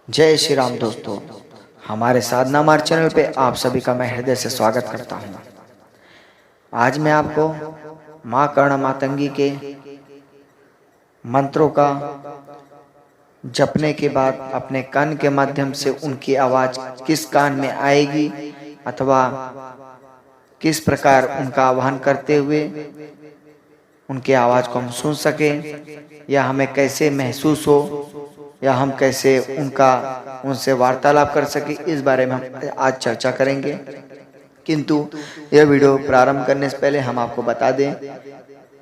जय श्री राम दोस्तों, हमारे साधना मार्ग चैनल पे आप सभी का मैं हृदय से स्वागत करता हूँ। आज मैं आपको माँ कर्ण मातंगी के मंत्रों का जपने के बाद अपने कान के माध्यम से उनकी आवाज़ किस कान में आएगी अथवा किस प्रकार उनका आह्वान करते हुए उनकी आवाज़ को हम सुन सकें या हमें कैसे महसूस हो या हम कैसे उनसे वार्तालाप कर सके, इस बारे में हम आज चर्चा करेंगे। किंतु यह वीडियो प्रारंभ करने से पहले हम आपको बता दें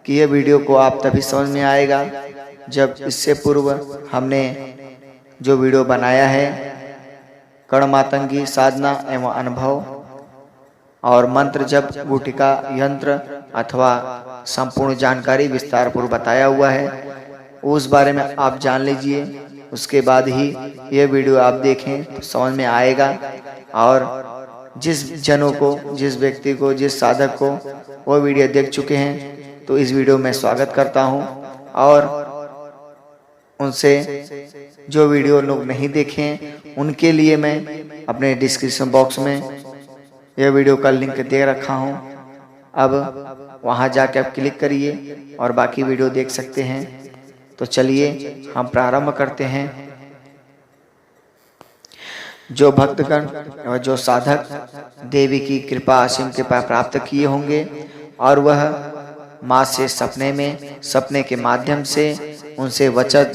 कि यह वीडियो को आप तभी समझ में आएगा जब इससे पूर्व हमने जो वीडियो बनाया है कर्ण मातंगी साधना एवं अनुभव और मंत्र जप गुटिका यंत्र अथवा संपूर्ण जानकारी विस्तार पूर्वक बताया हुआ है, उस बारे में आप जान लीजिए। उसके बाद ही ये वीडियो आप देखें तो समझ में आएगा। और जिस जनों को, जिस व्यक्ति को, जिस साधक को वो वीडियो देख चुके हैं तो इस वीडियो में स्वागत करता हूं। और उनसे जो वीडियो लोग नहीं देखें उनके लिए मैं अपने डिस्क्रिप्शन बॉक्स में यह वीडियो का लिंक दे रखा हूं। अब वहां जाके आप क्लिक करिए और बाकी वीडियो देख सकते हैं। तो चलिए हम प्रारंभ करते हैं। जो भक्तगण और जो साधक देवी की कृपा असीम कृपा प्राप्त किए होंगे और वह माँ से सपने के माध्यम से उनसे वचन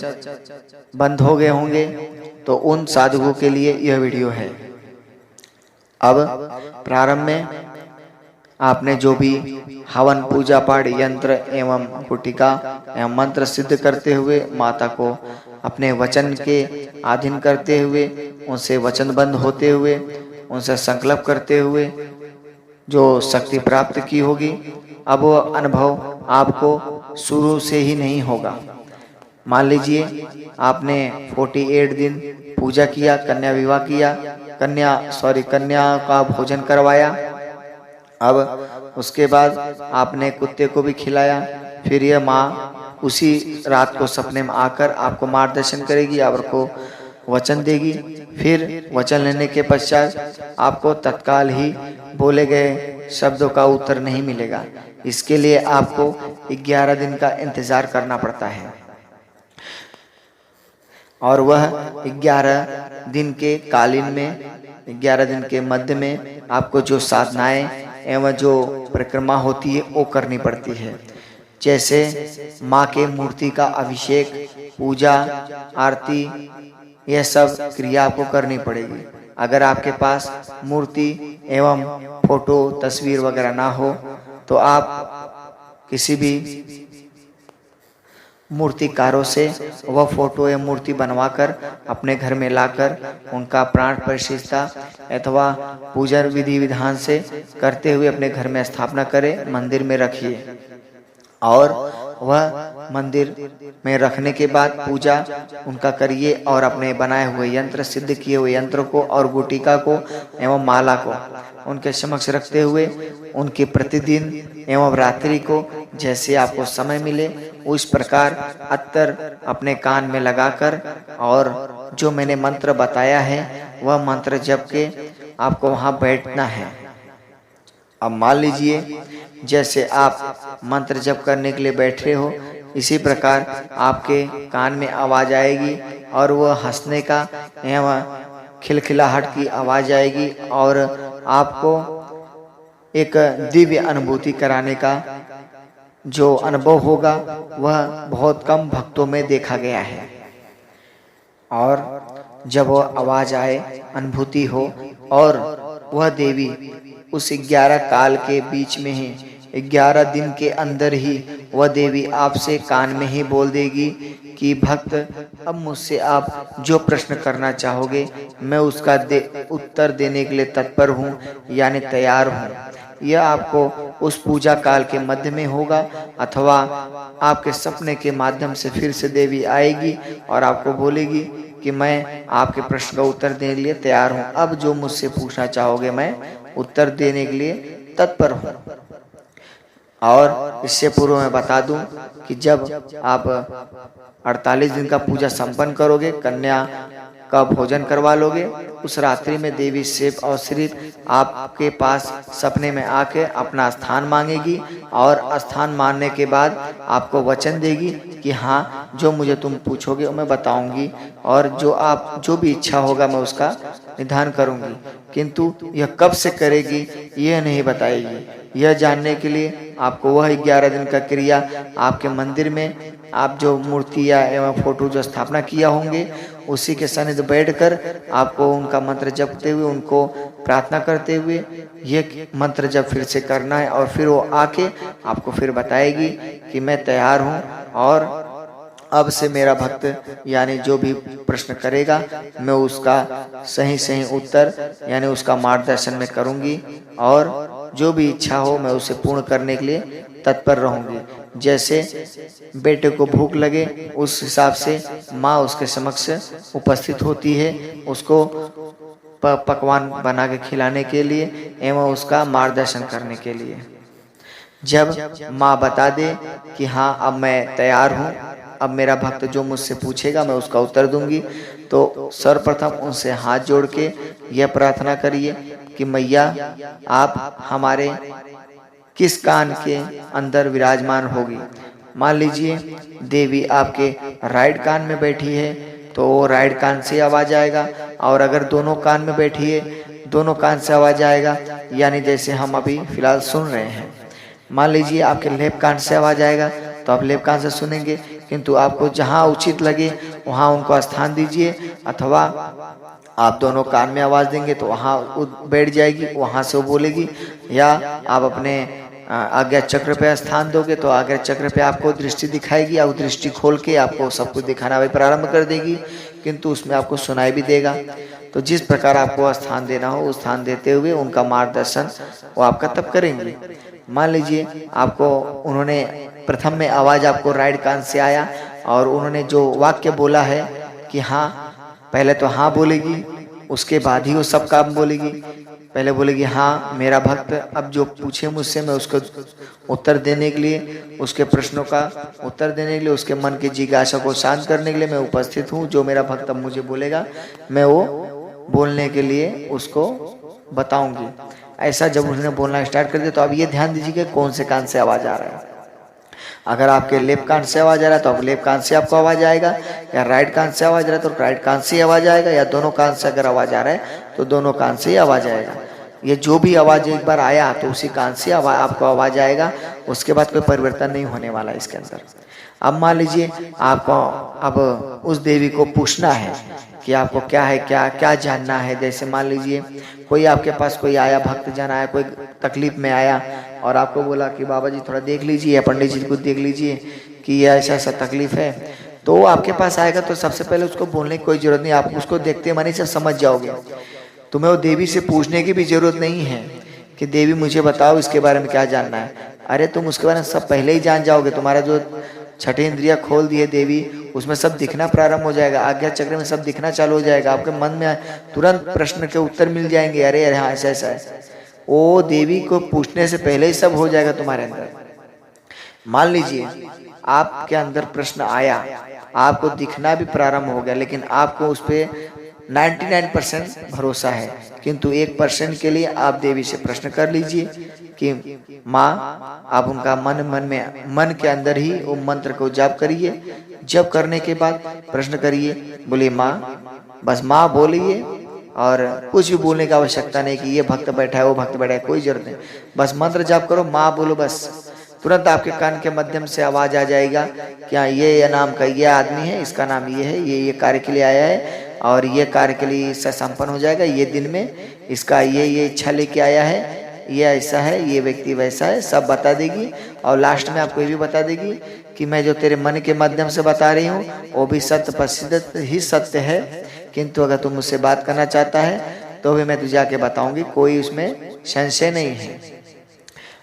बंद हो गए होंगे तो उन साधुओं के लिए यह वीडियो है। अब प्रारंभ में आपने जो भी हवन पूजा पाठ यंत्र एवं गुटिका एवं मंत्र सिद्ध करते हुए माता को अपने वचन के अधीन करते हुए उनसे वचनबद्ध होते हुए उनसे संकल्प करते हुए जो शक्ति प्राप्त की होगी, अब वो अनुभव आपको शुरू से ही नहीं होगा। मान लीजिए आपने 48 दिन पूजा किया, कन्या विवाह किया, कन्या का भोजन करवाया। अब उसके बाद आपने कुत्ते को भी खिलाया। फिर यह माँ उसी रात को सपने में आकर आपको मार्गदर्शन करेगी, आपको वचन देगी। फिर वचन लेने के पश्चात आपको तत्काल ही बोले गए शब्दों का उत्तर नहीं मिलेगा। इसके लिए आपको 11 दिन का इंतजार करना पड़ता है। और वह 11 दिन के कालीन में, 11 दिन के मध्य में आपको जो साधनाएं एवं जो परिक्रमा होती है वो करनी पड़ती है। जैसे माँ के मूर्ति का अभिषेक, पूजा, आरती, यह सब क्रिया आपको करनी पड़ेगी। अगर आपके पास मूर्ति एवं फोटो तस्वीर वगैरह ना हो तो आप किसी भी मूर्तिकारों से वह फोटो या मूर्ति बनवाकर अपने घर में लाकर उनका प्राण प्रतिष्ठा अथवा पूजन विधि विधान से करते हुए अपने घर में स्थापना करें, मंदिर में रखिए। और वह मंदिर में रखने के बाद पूजा उनका करिए और अपने बनाए हुए यंत्र, सिद्ध किए हुए यंत्र को और गुटिका को एवं माला को उनके समक्ष रखते हुए उनके प्रतिदिन एवं रात्रि को जैसे आपको समय मिले उस प्रकार अत्तर अपने कान में लगाकर और जो मैंने मंत्र बताया है वह मंत्र जप के आपको वहां बैठना है। अब मान लीजिए जैसे आप मंत्र जप करने के लिए बैठे हो, इसी प्रकार आपके कान में आवाज आएगी और वह हंसने का एवं खिलखिलाहट की आवाज आएगी और आपको एक दिव्य अनुभूति कराने का जो अनुभव होगा वह बहुत कम भक्तों में देखा गया है। और जब वह आवाज आए, अनुभूति हो और वह देवी उस 11 काल के बीच में ही 11 दिन के अंदर ही वह देवी आपसे कान में ही बोल देगी कि भक्त अब मुझसे आप जो प्रश्न करना चाहोगे मैं उसका उत्तर देने के लिए तत्पर हूँ, यानी तैयार हूँ। यह आपको उस पूजा काल के मध्य में होगा अथवा आपके सपने के माध्यम से फिर से देवी आएगी और आपको बोलेगी कि मैं आपके प्रश्न का उत्तर देने के लिए तैयार हूँ, अब जो मुझसे पूछना चाहोगे मैं उत्तर देने के लिए तत्पर हूँ। और इससे पूर्व मैं बता दूं कि जब आप 48 दिन का पूजा संपन्न करोगे, कन्या का भोजन करवा लोगे। उस रात्रि में देवी सिर्फ और सिर्फ आपके पास सपने में आके अपना स्थान मांगेगी और स्थान मांगने के बाद आपको वचन देगी कि हाँ, जो मुझे तुम पूछोगे वो मैं बताऊंगी और जो भी इच्छा होगा मैं उसका निधान करूंगी। किंतु यह कब से करेगी यह नहीं बताएगी। यह जानने के लिए आपको वह 11 दिन का क्रिया आपके मंदिर में आप जो मूर्तियाँ एवं फोटो जो स्थापना किया होंगे उसी के सन्निध बैठकर आपको उनका मंत्र जपते हुए, उनको प्रार्थना करते हुए ये मंत्र जब फिर से करना है और फिर वो आके आपको फिर बताएगी कि मैं तैयार हूँ और अब से मेरा भक्त यानी जो भी प्रश्न करेगा मैं उसका सही सही उत्तर यानी उसका मार्गदर्शन में करूंगी और जो भी इच्छा हो मैं उसे पूर्ण करने के लिए तत्पर रहूंगी। जैसे बेटे को भूख लगे उस हिसाब से माँ उसके समक्ष उपस्थित होती है, उसको पकवान बना के खिलाने के लिए एवं उसका मार्गदर्शन करने के लिए। जब माँ बता दे कि हाँ अब मैं तैयार हूँ, अब मेरा भक्त जो मुझसे पूछेगा मैं उसका उत्तर दूंगी, तो सर्वप्रथम उनसे हाथ जोड़ के यह प्रार्थना करिए कि मैया आप हमारे किस कान के अंदर विराजमान होगी। मान लीजिए देवी आपके राइट कान में बैठी है तो वो राइट कान से आवाज आएगा, और अगर दोनों कान में बैठी है दोनों कान से आवाज आएगा, यानी जैसे हम अभी फिलहाल सुन रहे हैं। मान लीजिए आपके लेफ्ट कान से आवाज आएगा तो आप लेफ्ट कान से सुनेंगे, किंतु आपको जहां उचित लगे वहां उनको स्थान दीजिए, अथवा आप दोनों कान में आवाज देंगे तो वहां बैठ जाएगी, वहां से वो बोलेगी, या आप अपने आज्ञा चक्र पे स्थान दोगे तो आज्ञा चक्र पे आपको दृष्टि दिखाएगी और दृष्टि खोल के आपको सब कुछ दिखाना भी प्रारंभ कर देगी, किंतु उसमें आपको सुनाई भी देगा। तो जिस प्रकार आपको स्थान देना हो उस स्थान देते हुए उनका मार्गदर्शन वो आपका तब करेंगे। मान लीजिए आपको उन्होंने प्रथम में आवाज आपको राइट कान से आया और उन्होंने जो वाक्य बोला है कि हाँ, पहले तो हाँ बोलेगी, उसके बाद ही वो सब काम बोलेगी। पहले बोलेगी हाँ मेरा भक्त अब जो पूछे मुझसे मैं उसको उत्तर देने के लिए, उसके प्रश्नों का उत्तर देने के लिए, उसके मन की जिज्ञासा को शांत करने के लिए मैं उपस्थित हूँ। जो मेरा भक्त अब मुझे बोलेगा मैं वो बोलने के लिए उसको बताऊंगी। ऐसा जब उन्होंने बोलना स्टार्ट कर दिया तो अब ये ध्यान दीजिए कि कौन से कान से आवाज आ रहा है। अगर आपके लेफ्ट कान से आवाज आ रहा है तो आप लेफ्ट कान से आपको आवाज आएगा, या राइट कान से आवाज आ रहा है तो राइट कान से आवाज आएगा, या दोनों कान से अगर आवाज आ रहा है तो दोनों कान से ही आवाज आएगा। ये जो भी आवाज एक बार आया तो उसी कान से आपको आवाज आएगा, उसके बाद कोई परिवर्तन नहीं होने वाला इसके अंदर। अब मान लीजिए आपको अब उस देवी को पूछना है कि आपको क्या है, क्या क्या जानना है। जैसे मान लीजिए कोई आपके पास कोई आया, भक्त जन आया, कोई तकलीफ में आया और आपको बोला कि बाबा जी थोड़ा देख लीजिए या पंडित जी को देख लीजिए कि ये ऐसा ऐसा तकलीफ है, तो वो आपके पास आएगा तो सबसे पहले उसको बोलने की कोई जरूरत नहीं, आप उसको देखते मनी से समझ जाओगे। तुम्हें वो देवी से पूछने की भी जरूरत नहीं है कि देवी मुझे बताओ इसके बारे में क्या जानना है। अरे तुम उसके बारे में सब पहले ही जान जाओगे। तुम्हारा जो छठी इंद्रिया खोल दी है देवी, उसमें सब दिखना प्रारंभ हो जाएगा, आज्ञा चक्र में सब दिखना चालू हो जाएगा। आपके मन में तुरंत प्रश्न के उत्तर मिल जाएंगे, अरे अरे हाँ ऐसा ऐसा है। वो देवी को पूछने से पहले ही सब हो जाएगा तुम्हारे अंदर। मान लीजिए आपके अंदर प्रश्न आया, आपको दिखना भी प्रारंभ हो गया, लेकिन आपको उस पर 99% भरोसा है, किंतु 1% के लिए आप देवी से प्रश्न कर लीजिए कि माँ, आप उनका मन के अंदर ही वो मंत्र को जाप करिए। जप करने के बाद प्रश्न करिए, बोलिए माँ, बस माँ बोलिए, और कुछ भी बोलने की आवश्यकता नहीं कि ये भक्त बैठा है वो भक्त बैठा है, कोई जरूरत नहीं। बस मंत्र जाप करो, माँ बोलो, बस तुरंत आपके कान के माध्यम से आवाज आ जाएगा कि हाँ ये नाम का ये आदमी है, इसका नाम ये है, ये कार्य के लिए आया है और ये कार्य के लिए इससे संपन्न हो जाएगा, ये दिन में इसका ये इच्छा लेके आया है, ये ऐसा है, ये व्यक्ति वैसा है, सब बता देगी। और लास्ट में आपको ये भी बता देगी कि मैं जो तेरे मन के माध्यम से बता रही हूँ वो भी सत्य प्रसिद्ध ही सत्य है, किंतु अगर तुम मुझसे बात करना चाहता है तो भी मैं तुझे आके बताऊंगी, कोई उसमें संशय नहीं है।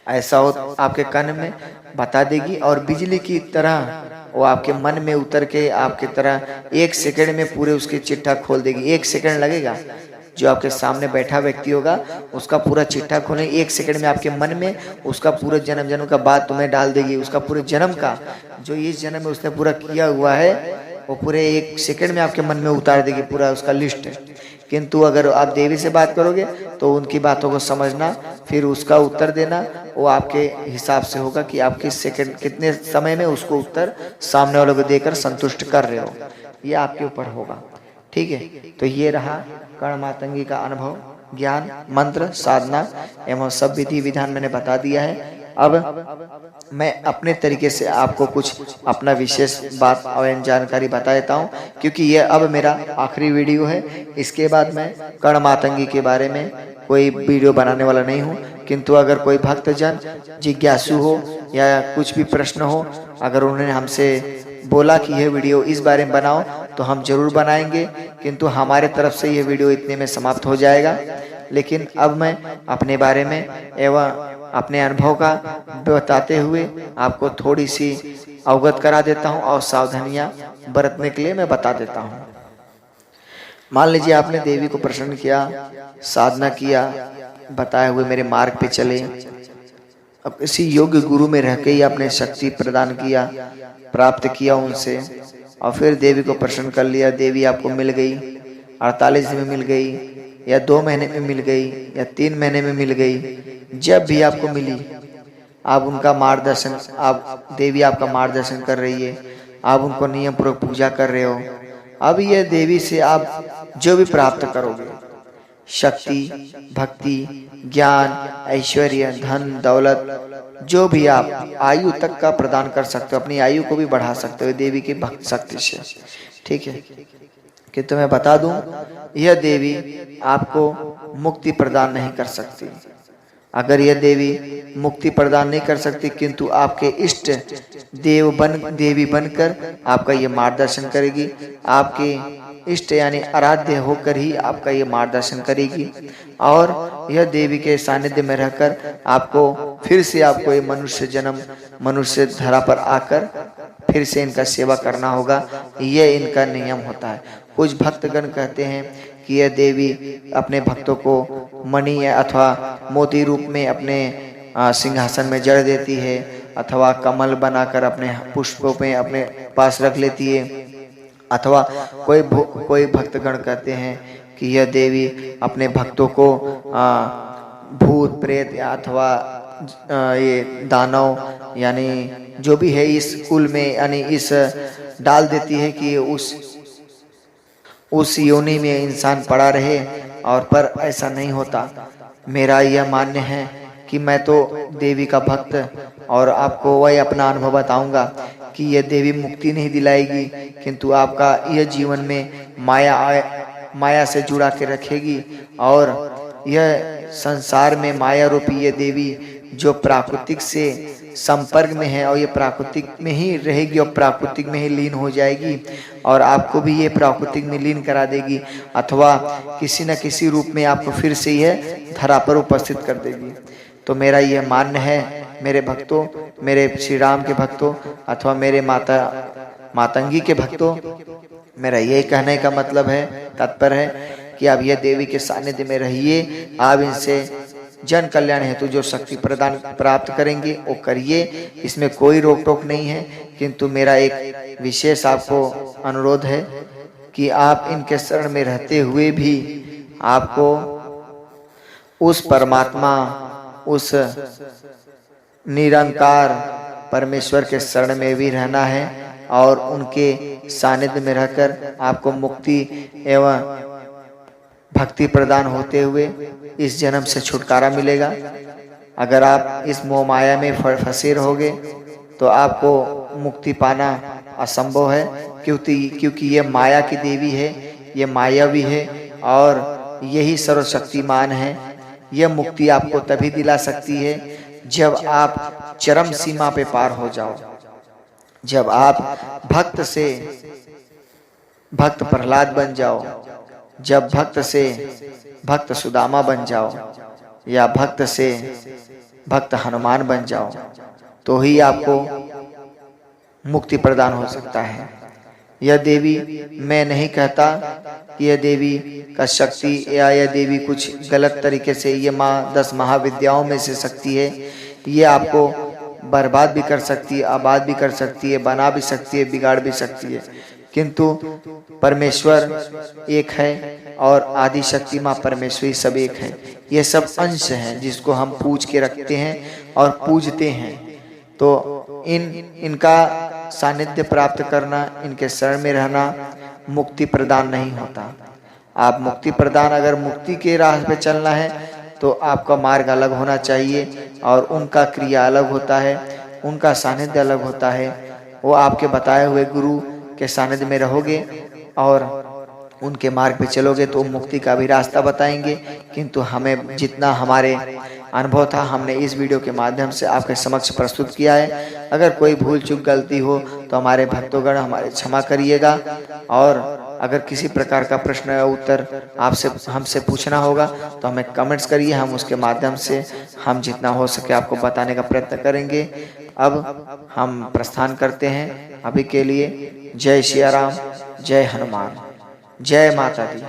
ऐसा हो आपके कान में बता देगी और बिजली की तरह वो आपके मन में उतर के आपकी तरह 1 सेकंड में पूरे उसकी चिट्ठा खोल देगी। 1 सेकंड लगेगा, जो आपके सामने बैठा व्यक्ति होगा उसका पूरा चिट्ठा खोलने 1 सेकंड में आपके मन में उसका पूरा जन्म का बात तुम्हें डाल देगी। उसका पूरे जन्म का जो इस जन्म में उसने पूरा किया हुआ है वो पूरे 1 सेकंड में आपके मन में उतार देगी, पूरा उसका लिस्ट है। किंतु अगर आप देवी से बात करोगे तो उनकी बातों को समझना, फिर उसका उत्तर देना, वो आपके हिसाब से होगा कि आप किस सेकंड कितने समय में उसको उत्तर सामने वालों को देकर संतुष्ट कर रहे हो, ये आपके ऊपर होगा। ठीक है, तो ये रहा कर्ण मातंगी का अनुभव, ज्ञान, मंत्र, साधना एवं सब विधि विधान मैंने बता दिया है। अब मैं अपने तरीके से आपको कुछ अपना विशेष बात और जानकारी बता देता हूँ, क्योंकि यह अब मेरा आखिरी वीडियो है। इसके बाद मैं कर्ण मातंगी के बारे में कोई वीडियो बनाने वाला नहीं हूँ। किंतु अगर कोई भक्तजन जिज्ञासु हो या कुछ भी प्रश्न हो, अगर उन्होंने हमसे बोला कि यह वीडियो इस बारे में बनाओ, तो हम जरूर बनाएंगे। किंतु हमारे तरफ से यह वीडियो इतने में समाप्त हो जाएगा। लेकिन अब मैं अपने बारे में एवं अपने अनुभव का बताते हुए आपको थोड़ी सी अवगत करा देता हूं और सावधानियां बरतने के लिए मैं बता देता हूं। मान लीजिए आपने देवी को प्रसन्न किया, साधना किया, बताए हुए मेरे मार्ग पे चले, अब किसी योग्य गुरु में रह के ही आपने शक्ति प्रदान किया, प्राप्त किया उनसे, और फिर देवी को प्रसन्न कर लिया। देवी आपको मिल गई, 48 दिन में मिल गई, या 2 महीने में मिल गई, या 3 महीने में मिल गई। जब भी आपको मिली, आप उनका मार्गदर्शन, आप देवी आपका मार्गदर्शन कर रही है, आप उनको नियम पूर्वक पूजा कर रहे हो। अब यह देवी से आप जो भी प्राप्त करोगे, शक्ति, भक्ति, ज्ञान, ऐश्वर्य, धन, दौलत, जो भी आप आयु तक का प्रदान कर सकते हो, अपनी आयु को भी बढ़ा सकते हो देवी की भक्त शक्ति से। ठीक है, कि तो मैं बता दूं, यह देवी आपको मुक्ति प्रदान नहीं कर सकती। अगर यह देवी मुक्ति प्रदान नहीं कर सकती, किंतु आपके इष्ट देवी बनकर आपका ये मार्गदर्शन करेगी। आपके इष्ट यानी आराध्य होकर ही आपका ये मार्गदर्शन करेगी। और यह देवी के सानिध्य में रहकर आपको फिर से आपको ये मनुष्य जन्म, मनुष्य धरा पर आकर फिर से इनका सेवा करना होगा। यह इनका नियम होता है। कुछ भक्तगण कहते हैं कि यह देवी अपने भक्तों को मणि अथवा मोती रूप में अपने सिंहासन में जड़ देती है, अथवा कमल बनाकर अपने पुष्पों में अपने पास रख लेती है, अथवा कोई भक्तगण कहते हैं कि यह देवी अपने भक्तों को भूत प्रेत अथवा ये दानव यानी जो भी है इस कुल में यानी इस डाल देती है कि उस योनि में इंसान पड़ा रहे। और पर ऐसा नहीं होता। मेरा यह मान्य है कि मैं तो देवी का भक्त और आपको वही अपना अनुभव बताऊंगा कि यह देवी मुक्ति नहीं दिलाएगी, किंतु आपका यह जीवन में माया से जुड़ा के रखेगी। और यह संसार में माया रूपी यह देवी जो प्राकृतिक से संपर्क में है और ये प्राकृतिक में ही रहेगी और प्राकृतिक में ही लीन हो जाएगी, और आपको भी ये प्राकृतिक में लीन करा देगी, अथवा किसी न किसी रूप में आपको फिर से यह धरा पर उपस्थित कर देगी। तो मेरा यह मान्य है मेरे भक्तों, मेरे श्री राम के भक्तों, अथवा मेरे मातंगी के भक्तों, मेरा यही कहने का मतलब है, तात्पर्य है कि आप यह देवी के सानिध्य में रहिए। आप इनसे जन कल्याण हेतु जो शक्ति प्रदान प्राप्त करेंगे वो करिए, इसमें कोई रोक टोक नहीं है। किंतु मेरा एक विशेष आपको अनुरोध है कि आप इनके शरण में रहते हुए भी आपको उस परमात्मा, उस निरंकार परमेश्वर के शरण में भी रहना है, और उनके सानिध्य में रहकर आपको मुक्ति एवं भक्ति प्रदान होते हुए इस जन्म से छुटकारा मिलेगा। अगर आप इस मोह माया में फंसे रहोगे तो आपको मुक्ति पाना असंभव है, क्योंकि ये माया की देवी है, ये मायावी है और यही सर्वशक्तिमान है। यह मुक्ति आपको तभी दिला सकती है जब आप चरम सीमा पे पार हो जाओ, जब आप भक्त से भक्त प्रहलाद बन जाओ, जब भक्त से भक्त सुदामा बन जाओ, या भक्त से भक्त हनुमान बन जाओ, तो ही आपको मुक्ति प्रदान हो सकता है। यह देवी, मैं नहीं कहता कि यह देवी का शक्ति या यह देवी कुछ गलत तरीके से ये 10 महाविद्याओं में से शक्ति है। ये आपको बर्बाद भी कर सकती है, आबाद भी कर सकती है, बना भी सकती है, बिगाड़ भी सकती है। किंतु परमेश्वर एक है और आदि शक्ति माँ परमेश्वरी सब एक है। ये सब अंश हैं जिसको हम पूज के रखते हैं और पूजते हैं। तो इनका सानिध्य प्राप्त करना, इनके शरण में रहना मुक्ति प्रदान नहीं होता। आप मुक्ति प्रदान, अगर मुक्ति के राह पे चलना है तो आपका मार्ग अलग होना चाहिए और उनका क्रिया अलग होता है, उनका सानिध्य अलग होता है। वो आपके बताए हुए गुरु के सानिध्य में रहोगे और उनके मार्ग पे चलोगे तो मुक्ति का भी रास्ता बताएंगे। किंतु हमें जितना हमारे अनुभव था हमने इस वीडियो के माध्यम से आपके समक्ष प्रस्तुत किया है। अगर कोई भूल चूक गलती हो तो हमारे भक्तोगण हमारे क्षमा करिएगा। और अगर किसी प्रकार का प्रश्न या उत्तर आपसे हमसे पूछना होगा तो हमें कमेंट्स करिए, हम उसके माध्यम से हम जितना हो सके आपको बताने का प्रयत्न करेंगे। अब हम प्रस्थान करते हैं अभी के लिए। जय सिया राम, जय हनुमान, जय माता दी।